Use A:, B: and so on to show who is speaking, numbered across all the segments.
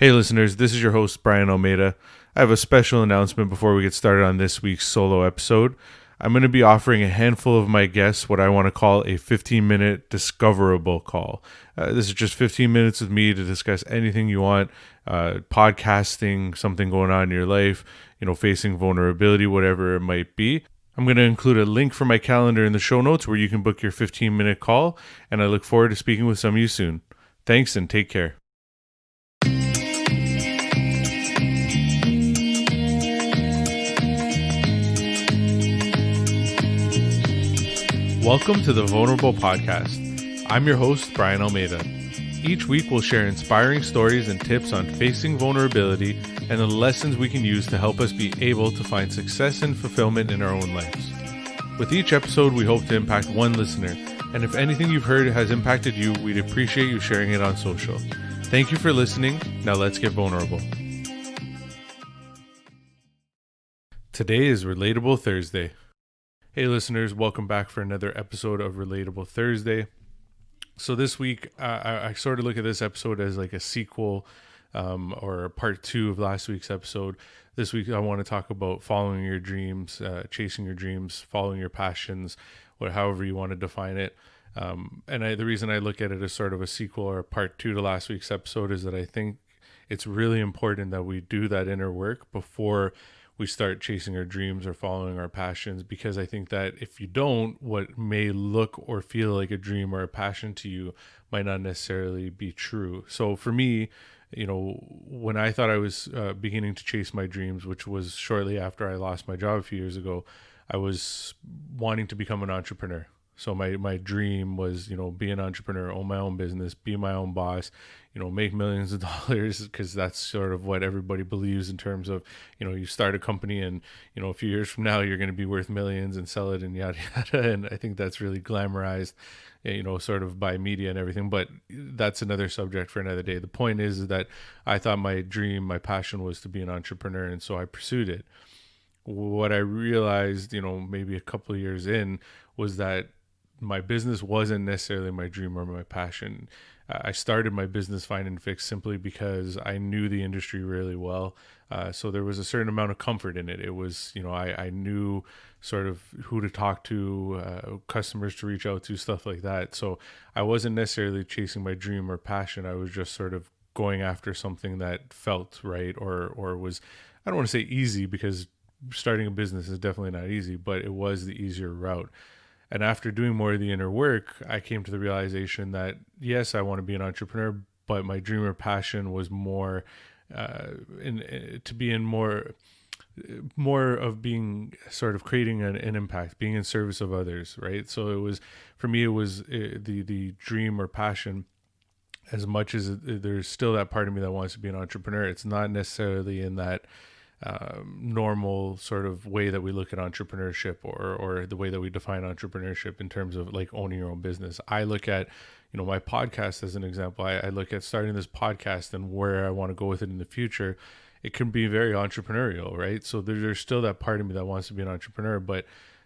A: Hey listeners, this is your host Brian Almeida. I have a special announcement before we get started on this week's solo episode. I'm going to be offering a handful of my guests what I want to call a 15-minute discoverable call. This is just 15 minutes with me to discuss anything you want, podcasting, something going on in your life, facing vulnerability, whatever it might be. I'm going to include a link for my calendar in the show notes where you can book your 15-minute call, and I look forward to speaking with some of you soon. Thanks and take care. Welcome to the Vulnerable Podcast. I'm your host, Brian Almeida. Each week we'll share inspiring stories and tips on facing vulnerability and the lessons we can use to help us be able to find success and fulfillment in our own lives. With each episode, we hope to impact one listener, and if anything you've heard has impacted you, we'd appreciate you sharing it on social. Thank you for listening. Now let's get vulnerable. Today is Relatable Thursday. Hey listeners, welcome back for another episode of Relatable Thursday. So this week, I sort of look at this episode as like a sequel or part 2 of last week's episode. This week, I want to talk about following your dreams, chasing your dreams, following your passions, however you want to define it. The reason I look at it as sort of a sequel or a part 2 to last week's episode is that I think it's really important that we do that inner work before we start chasing our dreams or following our passions, because I think that if you don't, what may look or feel like a dream or a passion to you might not necessarily be true. So for me, when I thought I was beginning to chase my dreams, which was shortly after I lost my job a few years ago, I was wanting to become an entrepreneur. So my dream was, be an entrepreneur, own my own business, be my own boss, make millions of dollars, because that's sort of what everybody believes in terms of, you start a company and, a few years from now, you're going to be worth millions and sell it and yada, yada. And I think that's really glamorized, sort of by media and everything. But that's another subject for another day. The point is that I thought my dream, my passion was to be an entrepreneur. And so I pursued it. What I realized, maybe a couple of years in, was that my business wasn't necessarily my dream or my passion. I started my business Find and Fix simply because I knew the industry really well. So there was a certain amount of comfort in it. It was, I knew sort of who to talk to, customers to reach out to, stuff like that. So I wasn't necessarily chasing my dream or passion. I was just sort of going after something that felt right or was, I don't want to say easy, because starting a business is definitely not easy, but it was the easier route. And after doing more of the inner work, I came to the realization that, yes, I want to be an entrepreneur, but my dream or passion was more to be in more of being sort of creating an impact, being in service of others, right? So it was, for me, it was the dream or passion. As much as there's still that part of me that wants to be an entrepreneur, it's not necessarily in that normal sort of way that we look at entrepreneurship or the way that we define entrepreneurship in terms of like owning your own business. I look at, my podcast as an example. I look at starting this podcast and where I want to go with it in the future. It can be very entrepreneurial, right? So there's still that part of me that wants to be an entrepreneur, but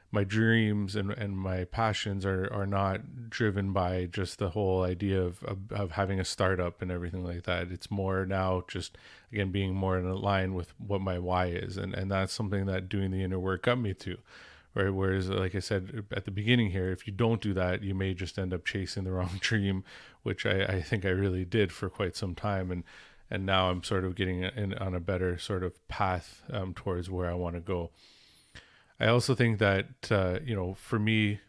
A: my dreams and my passions are not driven by just the whole idea of having a startup and everything like that. It's more now just, again, being more in line with what my why is. And that's something that doing the inner work got me to, right? Whereas, like I said at the beginning here, if you don't do that, you may just end up chasing the wrong dream, which I think I really did for quite some time. And now I'm sort of getting on a better sort of path towards where I want to go. I also think that, for me,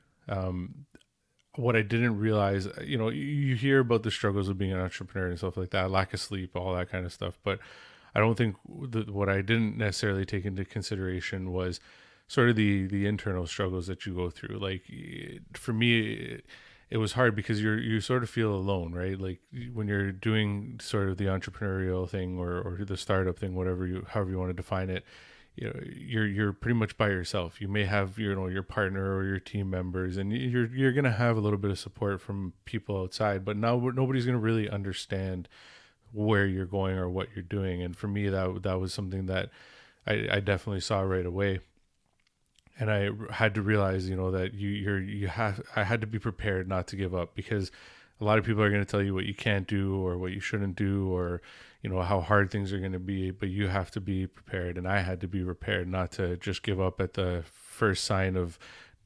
A: what I didn't realize, you hear about the struggles of being an entrepreneur and stuff like that, lack of sleep, all that kind of stuff. But I don't think what I didn't necessarily take into consideration was sort of the internal struggles that you go through. Like for me, it was hard because you sort of feel alone, right? Like when you're doing sort of the entrepreneurial thing or the startup thing, however you want to define it, you're pretty much by yourself. You may have your partner or your team members, and you're gonna have a little bit of support from people outside, but now nobody's gonna really understand where you're going or what you're doing. And for me, that was something that I definitely saw right away. And I had to realize, that I had to be prepared not to give up, because a lot of people are going to tell you what you can't do or what you shouldn't do, or, how hard things are going to be, but you have to be prepared. And I had to be prepared not to just give up at the first sign of,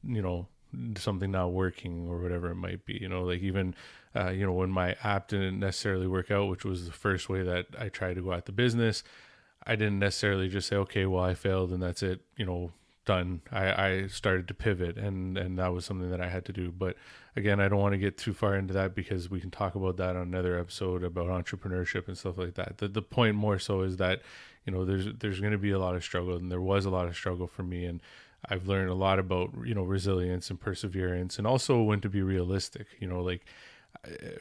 A: you know, something not working or whatever it might be. Like even, when my app didn't necessarily work out, which was the first way that I tried to go at the business, I didn't necessarily just say, okay, well, I failed and that's it, done. I started to pivot, and that was something that I had to do. But again, I don't want to get too far into that because we can talk about that on another episode about entrepreneurship and stuff like that. The point more so is that, there's going to be a lot of struggle, and there was a lot of struggle for me. And I've learned a lot about, resilience and perseverance, and also when to be realistic. Like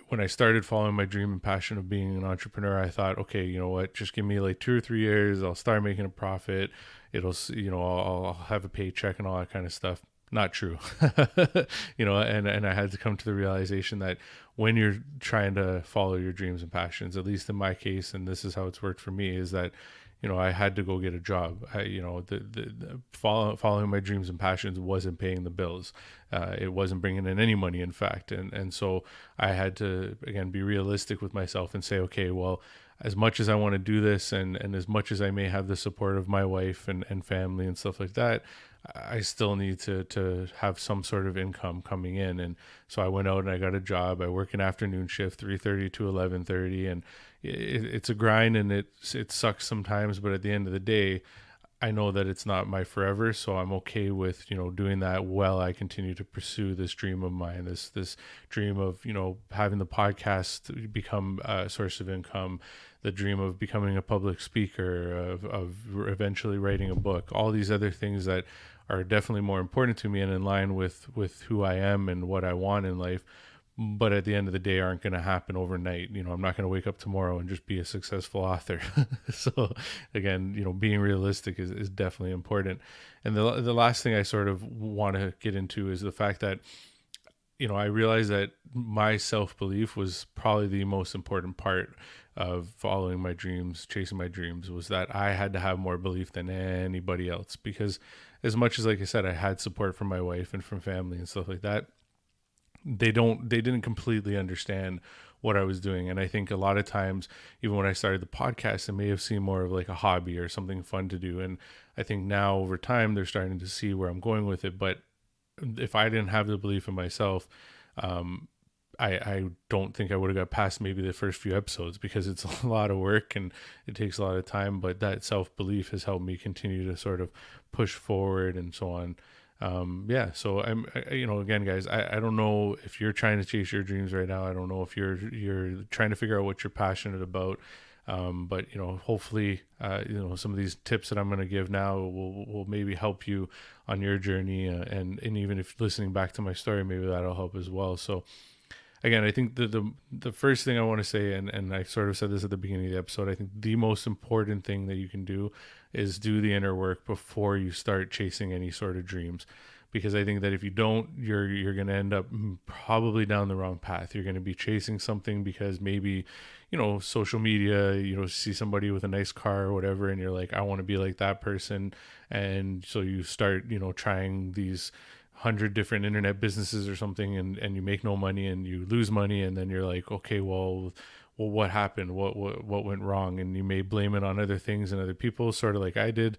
A: when I started following my dream and passion of being an entrepreneur, I thought, okay, you know what, just give me like 2 or 3 years. I'll start making a profit. I'll have a paycheck and all that kind of stuff. Not true. And I had to come to the realization that when you're trying to follow your dreams and passions, at least in my case, and this is how it's worked for me, is that, I had to go get a job. Following my dreams and passions wasn't paying the bills. It wasn't bringing in any money, in fact. And so I had to, again, be realistic with myself and say, okay, well, as much as I want to do this, and as much as I may have the support of my wife and family and stuff like that, I still need to have some sort of income coming in. And so I went out and I got a job. I work an afternoon shift, 3:30 to 11:30, and it's a grind, and it sucks sometimes. But at the end of the day, I know that it's not my forever, so I'm okay with, doing that while I continue to pursue this dream of mine, this dream of, having the podcast become a source of income, the dream of becoming a public speaker, of eventually writing a book, all these other things that are definitely more important to me and in line with who I am and what I want in life, but at the end of the day aren't going to happen overnight. I'm not going to wake up tomorrow and just be a successful author. So again, being realistic is definitely important. And the last thing I sort of want to get into is the fact that, I realized that my self-belief was probably the most important part of following my dreams, chasing my dreams, was that I had to have more belief than anybody else. Because as much as, like I said, I had support from my wife and from family and stuff like that, they didn't completely understand what I was doing. And I think a lot of times, even when I started the podcast, it may have seemed more of like a hobby or something fun to do. And I think now over time, they're starting to see where I'm going with it. But if I didn't have the belief in myself, I don't think I would have got past maybe the first few episodes, because it's a lot of work and it takes a lot of time. But that self-belief has helped me continue to sort of push forward and so on. So again, guys, I don't know if you're trying to chase your dreams right now. I don't know if you're trying to figure out what you're passionate about. But hopefully, some of these tips that I'm going to give now will maybe help you on your journey. And even if listening back to my story, maybe that'll help as well. So again, I think the first thing I want to say, and I sort of said this at the beginning of the episode, I think the most important thing that you can do is do the inner work before you start chasing any sort of dreams. Because I think that if you don't, you're going to end up probably down the wrong path. You're going to be chasing something because maybe, social media, see somebody with a nice car or whatever, and you're like, I want to be like that person. And so you start, trying these 100 different internet businesses or something, and you make no money and you lose money. And then you're like, okay, well, what happened? What went wrong? And you may blame it on other things and other people, sort of like I did.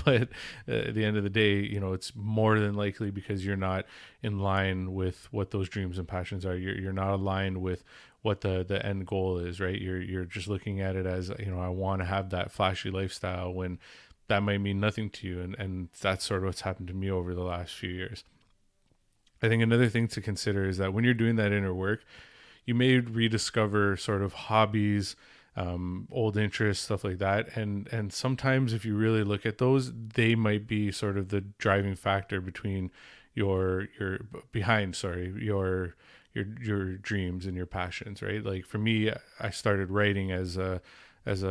A: But at the end of the day, it's more than likely because you're not in line with what those dreams and passions are. You're not aligned with what the end goal is, right? You're just looking at it as, I want to have that flashy lifestyle, when that might mean nothing to you. And that's sort of what's happened to me over the last few years. I think another thing to consider is that when you're doing that inner work, you may rediscover sort of hobbies, old interests, stuff like that. And sometimes if you really look at those, they might be sort of the driving factor between your dreams and your passions, right? Like for me, I started writing it was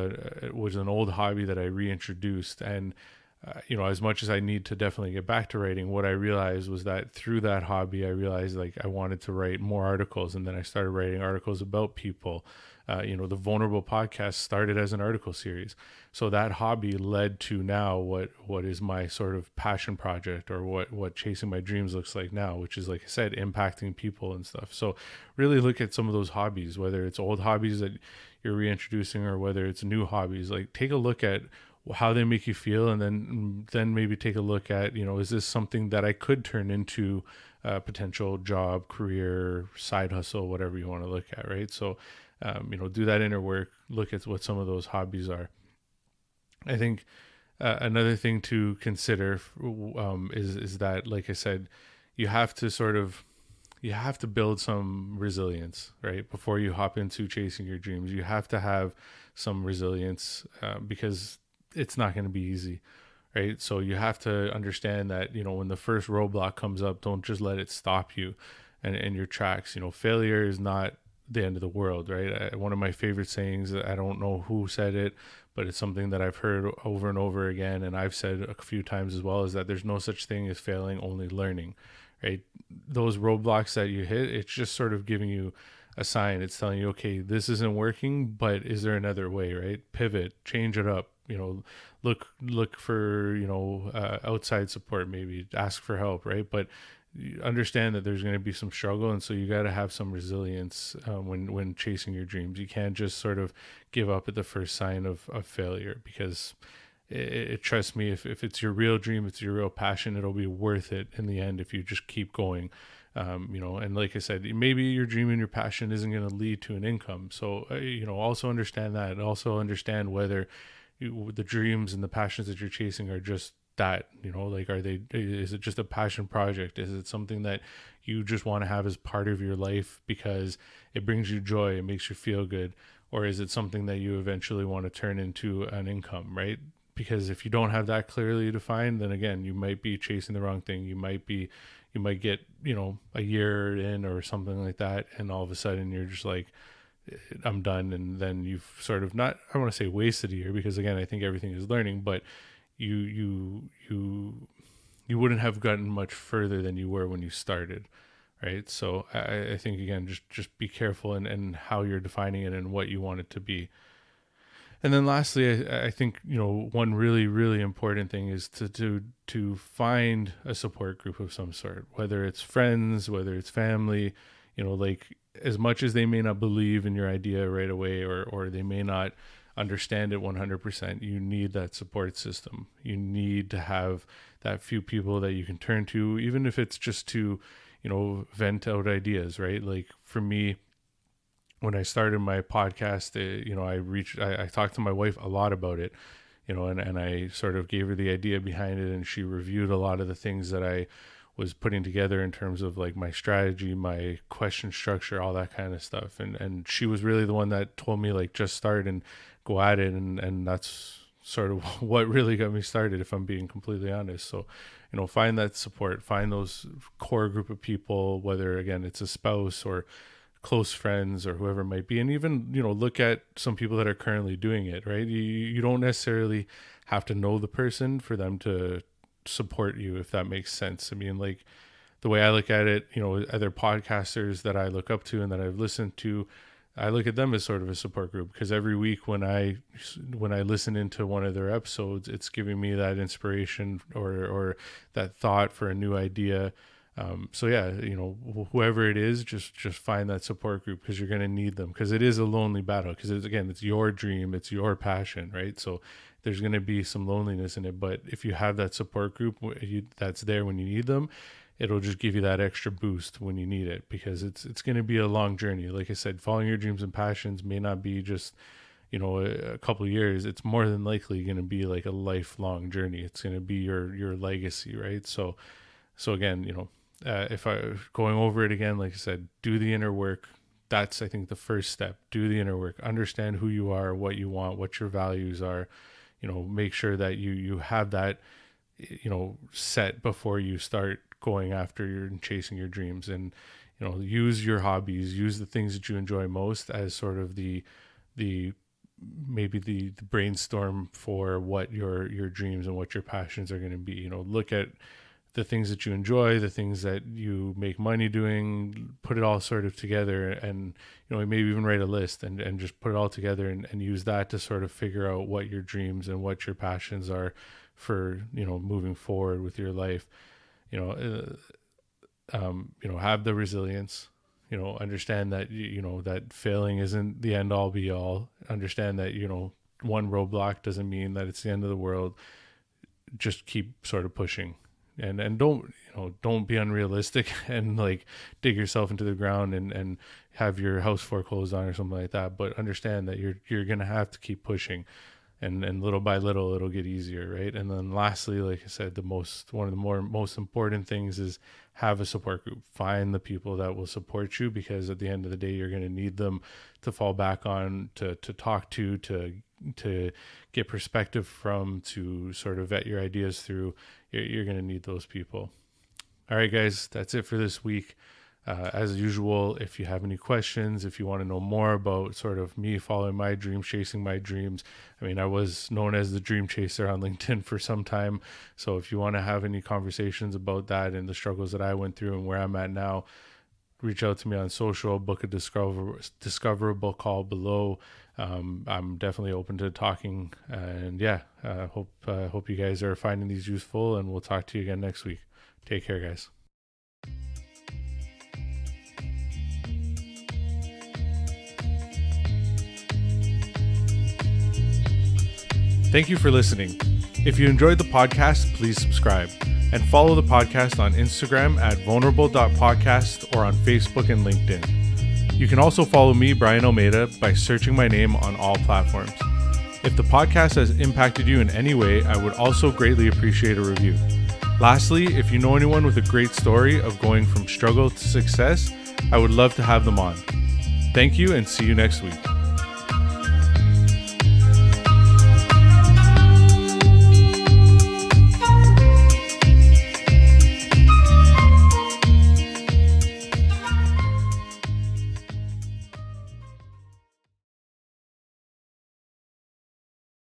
A: an old hobby that I reintroduced. And as much as I need to definitely get back to writing, what I realized was that through that hobby, I realized like I wanted to write more articles. And then I started writing articles about people. The Vulnerable podcast started as an article series. So that hobby led to now what is my sort of passion project, or what chasing my dreams looks like now, which is, like I said, impacting people and stuff. So really look at some of those hobbies, whether it's old hobbies that you're reintroducing, or whether it's new hobbies, like take a look at how they make you feel, and then maybe take a look at, is this something that I could turn into a potential job, career, side hustle, whatever you want to look at, right? So do that inner work, look at what some of those hobbies are. I think another thing to consider is that, like I said, you have to build some resilience, right? Before you hop into chasing your dreams, you have to have some resilience, because it's not going to be easy, right? So you have to understand that, when the first roadblock comes up, don't just let it stop you and your tracks. Failure is not the end of the world, right? One of my favorite sayings, I don't know who said it, but it's something that I've heard over and over again, and I've said a few times as well, is that there's no such thing as failing, only learning, right? Those roadblocks that you hit, it's just sort of giving you a sign. It's telling you, okay, this isn't working, but is there another way, right? Pivot, change it up, look for, outside support, maybe ask for help, right? But understand that there's going to be some struggle, and so you got to have some resilience when chasing your dreams. You can't just sort of give up at the first sign of failure, because trust me, if it's your real dream, it's your real passion, it'll be worth it in the end if you just keep going. And like I said, maybe your dream and your passion isn't going to lead to an income, so also understand that, and also understand whether the dreams and the passions that you're chasing are just that, like, is it just a passion project? Is it something that you just want to have as part of your life because it brings you joy, it makes you feel good? Or is it something that you eventually want to turn into an income, right? Because if you don't have that clearly defined, then again, you might be chasing the wrong thing. You might get, a year in or something like that, and all of a sudden you're just like, I'm done. And then you've sort of, not, I want to say wasted a year, because again, I think everything is learning, but you wouldn't have gotten much further than you were when you started, right? So I think, again, just be careful in how you're defining it and what you want it to be. And then lastly, I think, one really, really important thing is to find a support group of some sort, whether it's friends, whether it's family, like, as much as they may not believe in your idea right away, or they may not understand it 100%, you need that support system. You need to have that few people that you can turn to, even if it's just to, vent out ideas, right? Like for me, when I started my podcast, I talked to my wife a lot about it, and I sort of gave her the idea behind it, and she reviewed a lot of the things that I was putting together in terms of like my strategy, my question structure, all that kind of stuff. And she was really the one that told me, like, just start and go at it. And that's sort of what really got me started, if I'm being completely honest. So, find that support, find those core group of people, whether again, it's a spouse or close friends or whoever it might be. And even, look at some people that are currently doing it, right? You don't necessarily have to know the person for them to support you, if that makes sense. I mean, like, the way I look at it, other podcasters that I look up to and that I've listened to, I look at them as sort of a support group, because every week when I listen into one of their episodes, it's giving me that inspiration or that thought for a new idea. So yeah, whoever it is, just find that support group, because you're going to need them, because it is a lonely battle, because it's your dream, it's your passion, right? So there's going to be some loneliness in it, but if you have that support group that's there when you need them, it'll just give you that extra boost when you need it, because it's going to be a long journey. Like I said, following your dreams and passions may not be just, a couple of years. It's more than likely going to be like a lifelong journey. It's going to be your legacy, right? So again, if I going over it again, like I said, do the inner work. That's, I think, the first step. Do the inner work. Understand who you are, what you want, what your values are. Make sure that you have that, set before you start going after and chasing your dreams. And, use your hobbies, use the things that you enjoy most as sort of the maybe the brainstorm for what your dreams and what your passions are going to be. Look at the things that you enjoy, the things that you make money doing, put it all sort of together, and maybe even write a list and just put it all together and use that to sort of figure out what your dreams and what your passions are for moving forward with your life. Have the resilience, understand that, that failing isn't the end all be all. Understand that, one roadblock doesn't mean that it's the end of the world. Just keep sort of pushing, and don't be unrealistic and like dig yourself into the ground and have your house foreclosed on or something like that. But understand that you're going to have to keep pushing, and little by little it'll get easier, right? And then lastly, like I said, one of the most important things is have a support group. Find the people that will support you, because at the end of the day, you're going to need them to fall back on, to talk to get perspective from, to sort of vet your ideas through. You're going to need those people. All right, guys, that's it for this week. As usual, if you have any questions, if you want to know more about sort of me following my dreams, chasing my dreams, I was known as the Dream Chaser on LinkedIn for some time. So if you want to have any conversations about that and the struggles that I went through and where I'm at now, reach out to me on social, book a discoverable call below. I'm definitely open to talking, and hope you guys are finding these useful, and we'll talk to you again next week. Take care, guys. Thank you for listening. If you enjoyed the podcast, please subscribe and follow the podcast on Instagram at vulnerable.podcast or on Facebook and LinkedIn. You can also follow me, Brian Almeida, by searching my name on all platforms. If the podcast has impacted you in any way, I would also greatly appreciate a review. Lastly, if you know anyone with a great story of going from struggle to success, I would love to have them on. Thank you, and see you next week.